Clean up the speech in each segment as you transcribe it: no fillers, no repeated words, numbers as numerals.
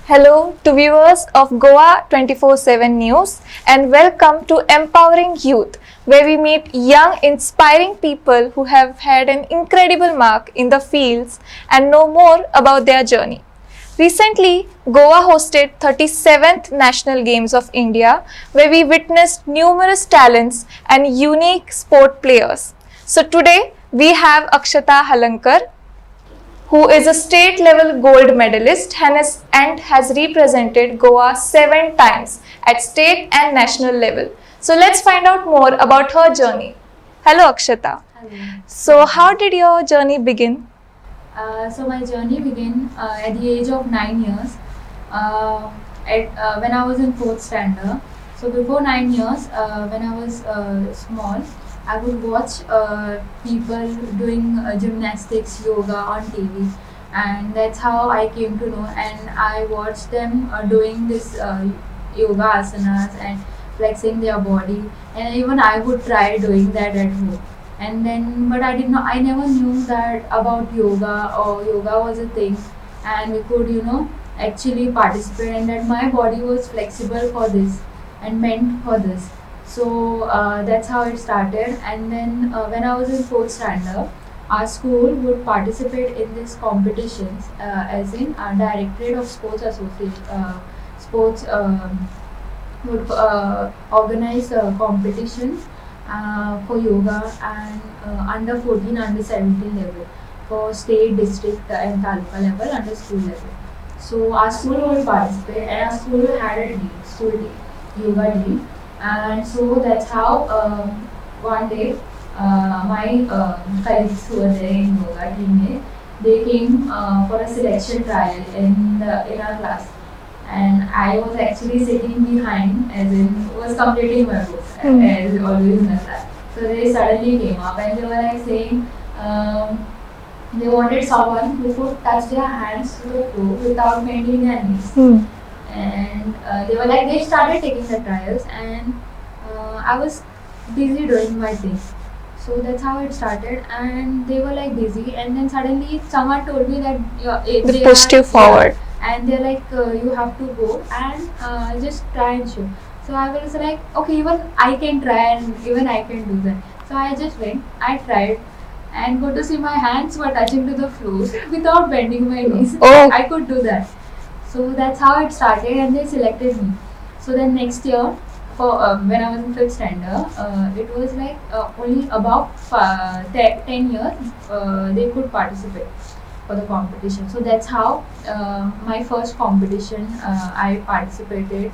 Hello to viewers of Goa 24/7 News and welcome to Empowering Youth, where we meet young, inspiring people who have had an incredible mark in the fields and know more about their journey. Recently, Goa hosted 37th National Games of India, where we witnessed numerous talents and unique sport players. So today, we have Akshata Halarnkar, who is a state level gold medalist and has represented Goa 7 times at state and national level. So let's find out more about her journey. Hello Akshata. Hello. So how did your journey begin? So my journey began at the age of 9 years, when I was in fourth standard. So before 9 years, when I was small, I would watch people doing gymnastics, yoga on TV, and that's how I came to know. And I watched them doing this yoga asanas and flexing their body, and even I would try doing that at home. And then, but I never knew that about yoga, or yoga was a thing, and we could actually participate, and that my body was flexible for this and meant for this. So that's how it started. And then when I was in fourth standard, our school would participate in these competitions, as in Directorate of Sports Association, sports would organize competitions for yoga and under 14, under 17 level, for state, district and taluka level, under school level. So our school will participate, and our school had a team, school team, yoga team. And so that's how one day my colleagues who were there in yoga team, they came for a selection trial in our class. And I was actually sitting behind, as in was completing my books, as always in the class. So they suddenly came up and they were like saying they wanted someone who could touch their hands to the floor without bending their knees. And they were like, they started taking the trials, and I was busy doing my thing. So that's how it started, and they were like busy, and then suddenly someone told me that They pushed you forward. And they're like, you have to go and just try and show. So I was like, okay, even I can try and even I can do that. So I just went, I tried, and got to see my hands were touching to the floor without bending my knees. Oh. I could do that. So that's how it started, and they selected me. So then next year, for when I was in fifth standard, it was like only about 10 years they could participate for the competition. So that's how my first competition I participated.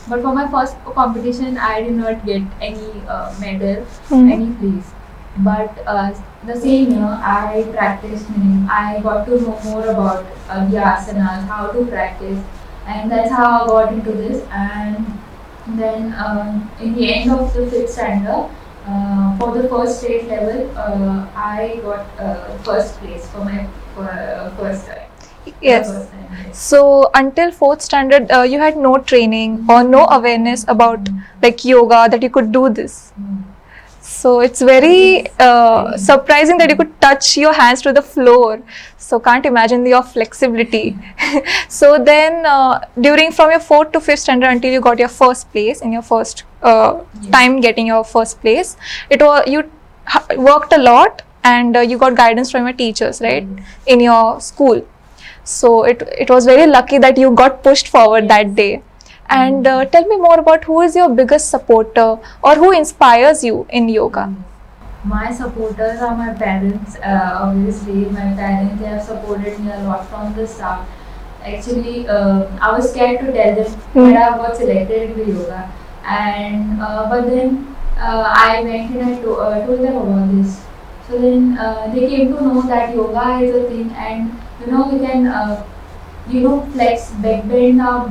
But for my first competition, I did not get any medal, any place. But the same year, I practiced. I got to know more about the asanas, how to practice, and that's how I got into this. And then in the end of the fifth standard, for the first state level, I got first place for my first time. Yes. First time, yes. So until fourth standard, you had no training or no awareness about like yoga, that you could do this. So it's very surprising that you could touch your hands to the floor. So can't imagine your flexibility. So then during from your fourth to fifth standard until you got your first place in your first time getting your first place, it was you worked a lot, and you got guidance from your teachers, right, in your school. So it was very lucky that you got pushed forward that day. And tell me more about who is your biggest supporter or who inspires you in yoga. My supporters are my parents. Obviously, my parents, they have supported me a lot from the start. Actually, I was scared to tell them that I got selected in the yoga, and but then I went and I told them about this. So then they came to know that yoga is a thing, and we can flex, bend our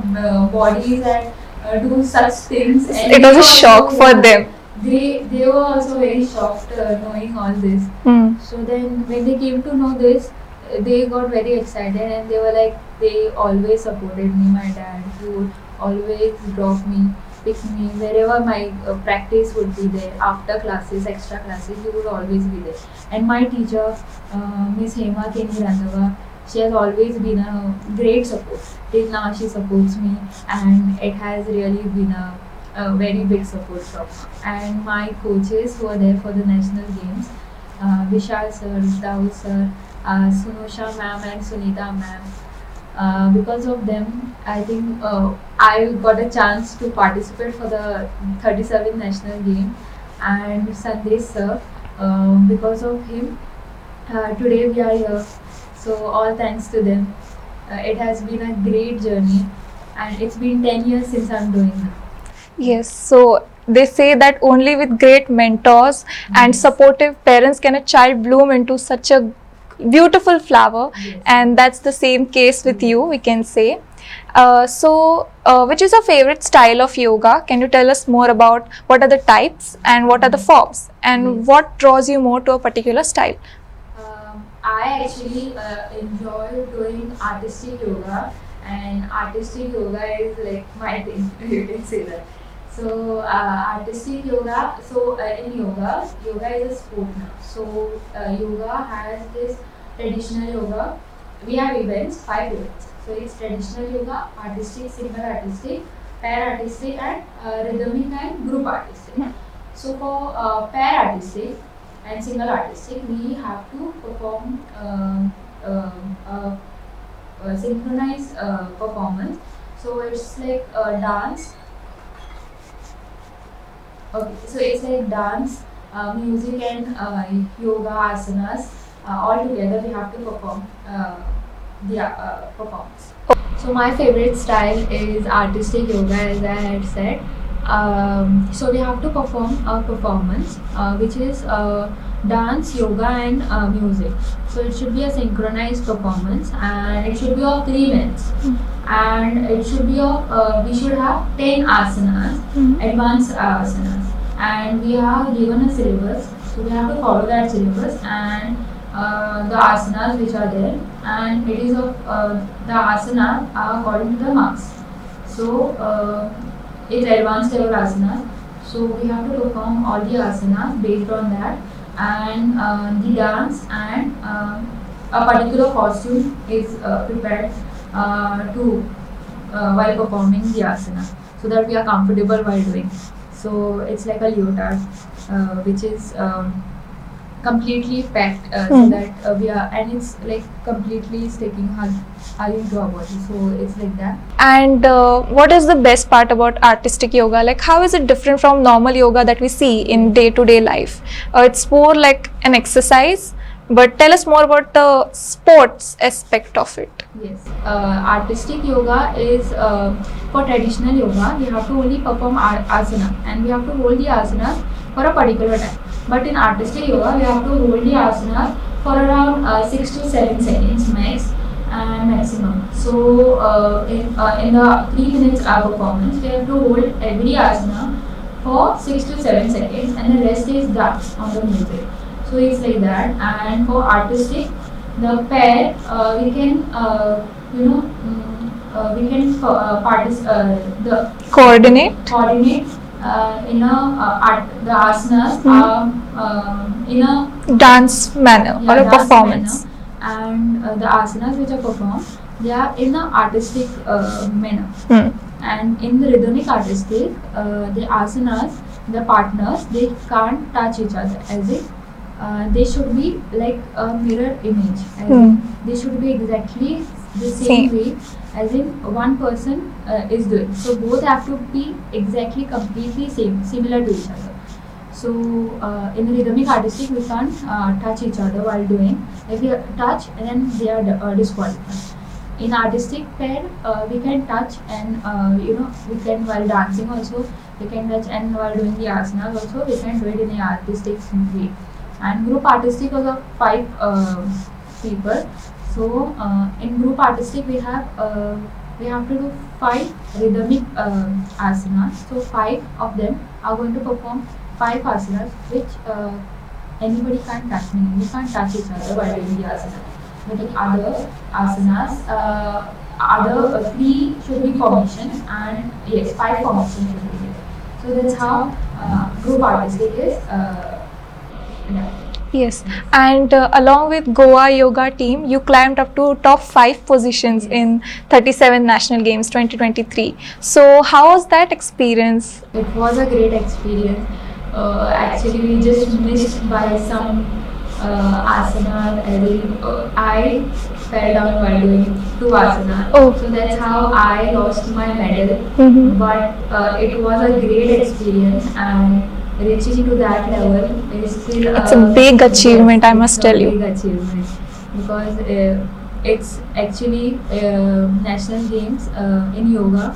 bodies and do such things. And It was a shock for them. They were also very shocked knowing all this. So then when they came to know this, they got very excited, and they were like, they always supported me. My dad, he would always drop me, pick me wherever my practice would be there. After classes, extra classes, he would always be there. And my teacher, Miss Hema Keni Randava, she has always been a great support. Till now she supports me, and it has really been a very big support from her. And my coaches who are there for the national games, Vishal sir, Daud sir, Sunosha ma'am and Sunita ma'am. Because of them, I think I got a chance to participate for the 37th national game, and Sandesh sir, because of him, today we are here. So all thanks to them. It has been a great journey, and it's been 10 years since I'm doing that. Yes, so they say that only with great mentors and Yes. supportive parents can a child bloom into such a beautiful flower, Yes. and that's the same case with you, we can say. Which is your favorite style of yoga? Can you tell us more about what are the types and what are the forms, and Yes. what draws you more to a particular style? I actually enjoy doing artistic yoga, and artistic yoga is like my thing. You can say that. So artistic yoga. So in yoga, yoga is a sport now. So yoga has this traditional yoga. We have events, 5 events. So it's traditional yoga, artistic, single artistic, pair artistic, and rhythmic and group artistic. So for pair artistic and single artistic, we have to perform synchronized performance. So it's like dance. Okay, so it's like dance, music, and yoga asanas. All together, we have to perform the performance. So my favorite style is artistic yoga, as I had said. So we have to perform a performance, which is dance, yoga, and music. So it should be a synchronized performance, and it should be of 3 minutes. And it should be of we should have 10 asanas, advanced asanas, and we are given a syllabus. So we have to follow that syllabus and the asanas which are there, and it is of the asana are according to the marks. So it's advanced level asana. So we have to perform all the asanas based on that, and the dance and a particular costume is prepared to while performing the asana, so that we are comfortable while doing. So it's like a leotard, which is completely packed, so that we are, and it's like completely sticking into our body. So it's like that. And what is the best part about artistic yoga? Like, how is it different from normal yoga that we see in day-to-day life? It's more like an exercise, but tell us more about the sports aspect of it. Yes, artistic yoga is for traditional yoga. We have to only perform asana, and we have to hold the asana for a particular time. But in artistic yoga, we have to hold the asana for around 6 to 7 seconds max and maximum. So in the 3 minutes performance, we have to hold every asana for 6 to 7 seconds, and the rest is dance on the music. So it's like that. And for artistic, the pair we can we can the coordinate in the asanas in a Dance manner or a dance performance. manner, and the asanas which are performed, they are in a artistic manner. And in the rhythmic artistic, the asanas, the partners, they can't touch each other, as if they should be like a mirror image, as in they should be exactly the same way as in one person is doing. So both have to be exactly completely similar to each other. So in the rhythmic artistic, we can't touch each other while doing. If we touch, and then they are disqualified. In artistic pair, we can touch, and we can, while dancing also we can touch, and while doing the asanas also we can do it in an artistic way. And group artistic was of 5 people. So in group artistic, we have to do 5 rhythmic asanas. So 5 of them are going to perform 5 asanas, which anybody can't touch. We can't touch each other while doing the asana. But in other asanas, other 3 should be formation, and yes, 5 formations should be there. So that's how group artistic is. Yeah. Yes, and along with Goa yoga team, you climbed up to top 5 positions Yes. in 37 National Games 2023. So how was that experience? It was a great experience. Actually, we just missed by some asana. I fell down while doing two asana. Oh. So that's how I lost my medal. Mhm. But it was a great experience, and reaching to that level is still It's a big achievement, I yes, must it's tell a you. big achievement because it's actually national games in yoga.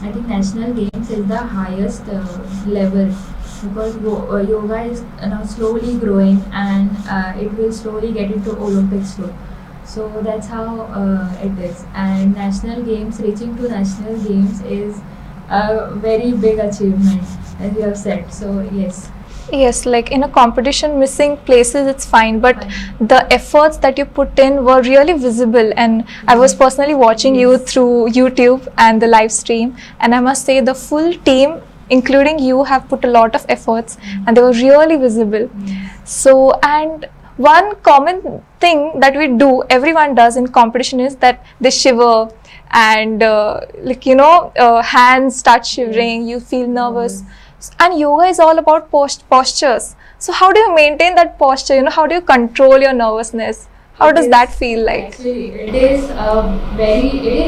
I think national games is the highest level because yoga is now slowly growing, and it will slowly get into Olympics too. So that's how it is. And national games, reaching to national games is a very big achievement, as you have said. So yes. Yes, like in a competition, missing places it's fine, but Fine. the efforts that you put in were really visible. And I was personally watching you Yes. through YouTube and the live stream, and I must say the full team, including you, have put a lot of efforts, and they were really visible. Yes. So, and one common thing that we do, everyone does in competition, is that they shiver and hands start shivering, you feel nervous. And yoga is all about postures. So how do you maintain that posture? How do you control your nervousness? How does that feel like? Actually, it is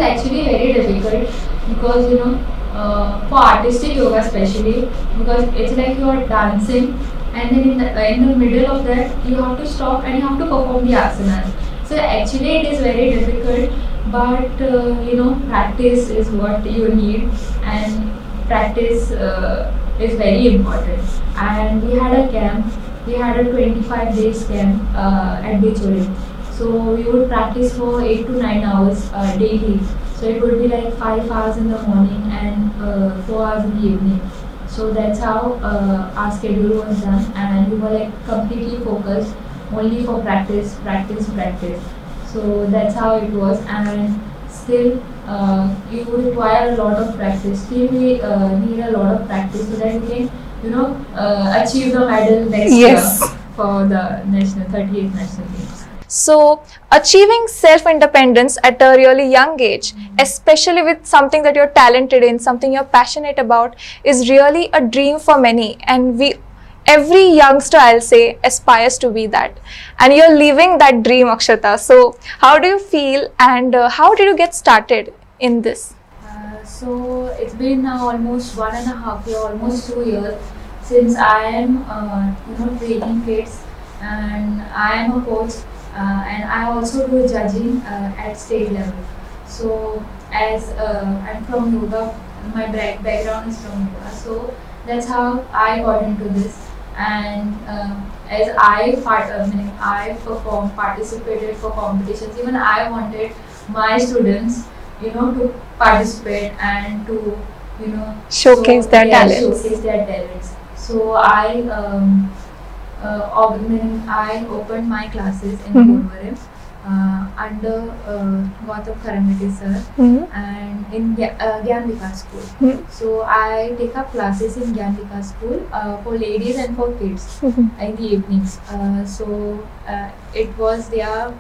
actually very difficult because for artistic yoga especially, because it's like you are dancing, and then in the middle of that you have to stop and you have to perform the asanas. So actually it is very difficult, but practice is what you need, and practice is very important. And we had a camp. We had a 25 days camp at Bicholi. So we would practice for 8 to 9 hours daily. So it would be like 5 hours in the morning and 4 hours in the evening. So that's how our schedule was done, and we were like completely focused only for practice, practice, practice. So that's how it was, and still you require a lot of practice. Still we need a lot of practice so that we can achieve the medal next year for the national 38th national games. So, achieving self independence at a really young age, especially with something that you're talented in, something you're passionate about, is really a dream for many. And every youngster, I'll say, aspires to be that. And you're living that dream, Akshata. So, how do you feel, and how did you get started in this? So it's been now almost 1.5 years, almost 2 years since I am training kids, and I am a coach, and I also do judging at state level. So as I'm from yoga, my background is from yoga, so that's how I got into this. And as I participated for competitions. Even I wanted my students to participate and to Showcase their talents. showcase their talents. So I opened my classes in Bolvarim under Gautam Karamete sir and in Gyan Vikas school. So I take up classes in Gyan Vikas school for ladies and for kids in the evenings. It was their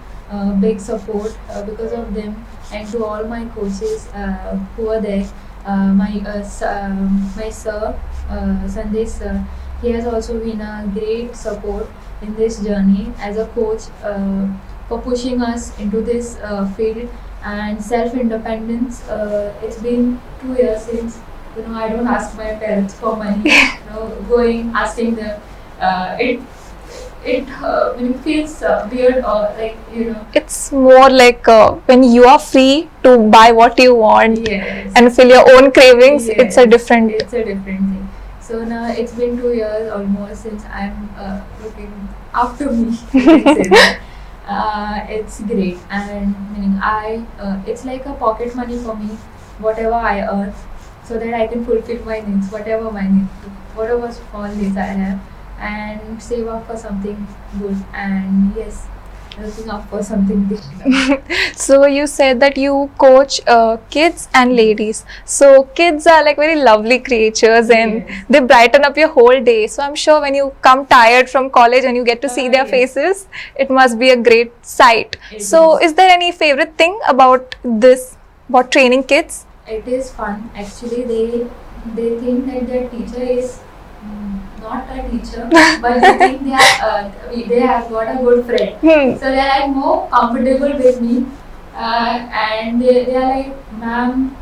big support because of them, and to all my coaches who are there. My sir, Sandesh sir, he has also been a great support in this journey as a coach for pushing us into this field and self-independence. It's been 2 years since I don't ask my parents for money. Going asking them, it feels weird, or like It's more like when you are free to buy what you want and fill your own cravings, it's a different. It's a different thing. So now it's been 2 years almost since I'm looking after me. You can say that. It's great, and it's like a pocket money for me, whatever I earn, so that I can fulfill my needs, whatever my needs, whatever small needs I have, and save up for something good. And yes. looking up for something big. So you said that you coach kids and ladies. So kids are like very lovely creatures and Yes. they brighten up your whole day. So I'm sure when you come tired from college and you get to see their Yes. faces, it must be a great sight. It So is. is there any favorite thing about this, about training kids? It is fun. Actually, they think that their teacher is not a teacher, but they think they have got a good friend. Hmm. So they are like more comfortable with me, and they are like, ma'am,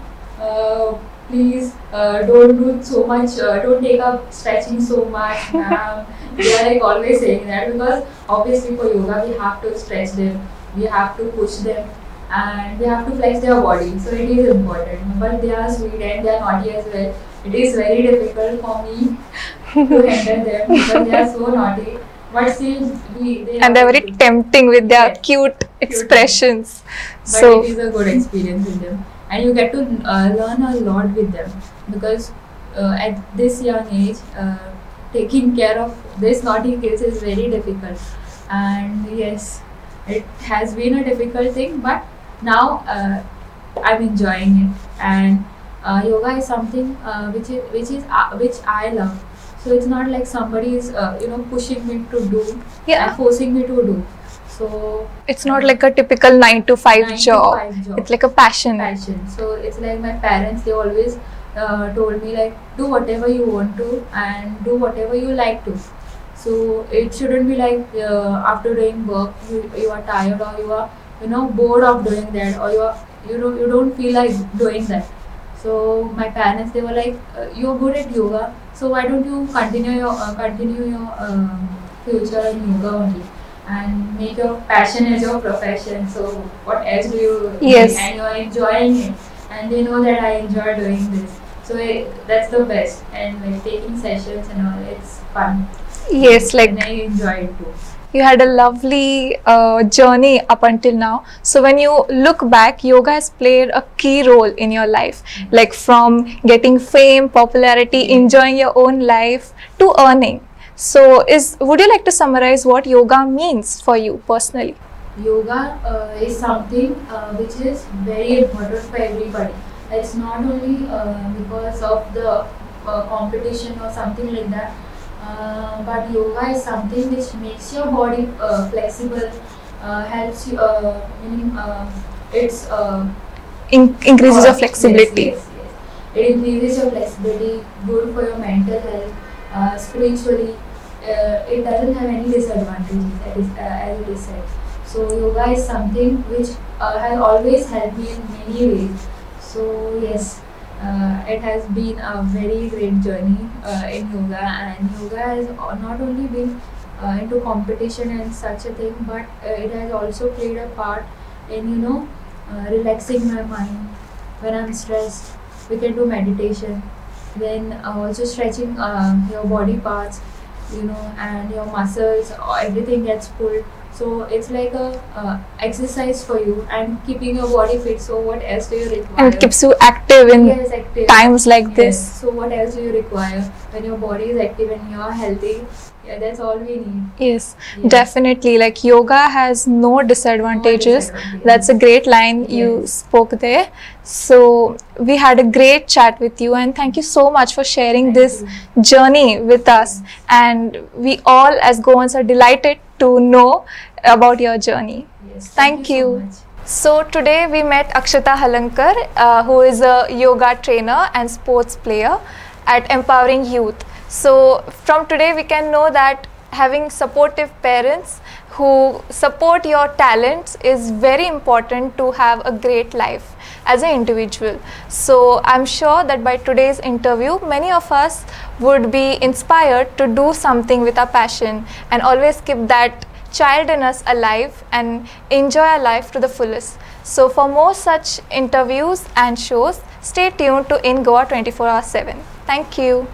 please don't do so much, don't take up stretching so much, ma'am. They are like always saying that because obviously for yoga we have to stretch them, we have to push them, and we have to flex their body. So it is important. But they are sweet and they are naughty as well. It is very difficult for me to handle them because they are so naughty. But still, they And they're are very good. tempting with their Yes. cute expressions. But So it is a good experience with them, and you get to learn a lot with them because at this young age, taking care of this naughty kids is very difficult. And yes, it has been a difficult thing, but now I'm enjoying it. And yoga is something which I love. So it's not like somebody is pushing me to do yeah, and forcing me to do. So it's not like a typical 9 to 5 9 to job. 5 job. It's like a passion. So it's like my parents, they always told me like do whatever you want to and do whatever you like to. So it shouldn't be like after doing work you are tired or you are bored of doing that, or you don't feel like doing that. So my parents, they were like, you're good at yoga, so why don't you continue your future in yoga only and make your passion as your profession. So what else do you Yes. and you are enjoying it, and they know that I enjoy doing this. So that's the best, and like taking sessions and all, it's fun. Yes, like And I enjoy it too. you had a lovely journey up until now. So when you look back, yoga has played a key role in your life, like from getting fame, popularity, enjoying your own life to earning. So would you like to summarize what yoga means for you personally? Yoga is something which is very important for everybody. It's not only because of the competition or something like that, but yoga is something which makes your body flexible, helps you, meaning it's Increases your flexibility. Yes, yes, yes. It increases your flexibility, good for your mental health, spiritually. It doesn't have any disadvantages, as it is said. So yoga is something which has always helped me in many ways. So yes, it has been a very great journey in yoga, and yoga has not only been into competition and such a thing, but it has also played a part in relaxing my mind when I'm stressed. We can do meditation, then also stretching your body parts, and your muscles, everything gets pulled. So it's like a exercise for you and keeping your body fit. So what else do you require? And it keeps you active in Yes, active. times like Yes. this. So what else do you require when your body is active and you are healthy? Yeah, that's all we need. Yes, Yes. definitely. Like yoga has no disadvantages. disadvantages. That's a great line you Yes. spoke there. So we had a great chat with you, and thank you so much for sharing Thank this you. journey with us. And we all as Goans are delighted to know about your journey. Yes. Thank so you. much. So today we met Akshata Halarnkar, who is a yoga trainer and sports player at Empowering Youth. So from today we can know that having supportive parents who support your talents is very important to have a great life as an individual. So I'm sure that by today's interview, many of us would be inspired to do something with our passion and always keep that child in us alive and enjoy our life to the fullest. So for more such interviews and shows, stay tuned to In Goa 24/7. Thank you.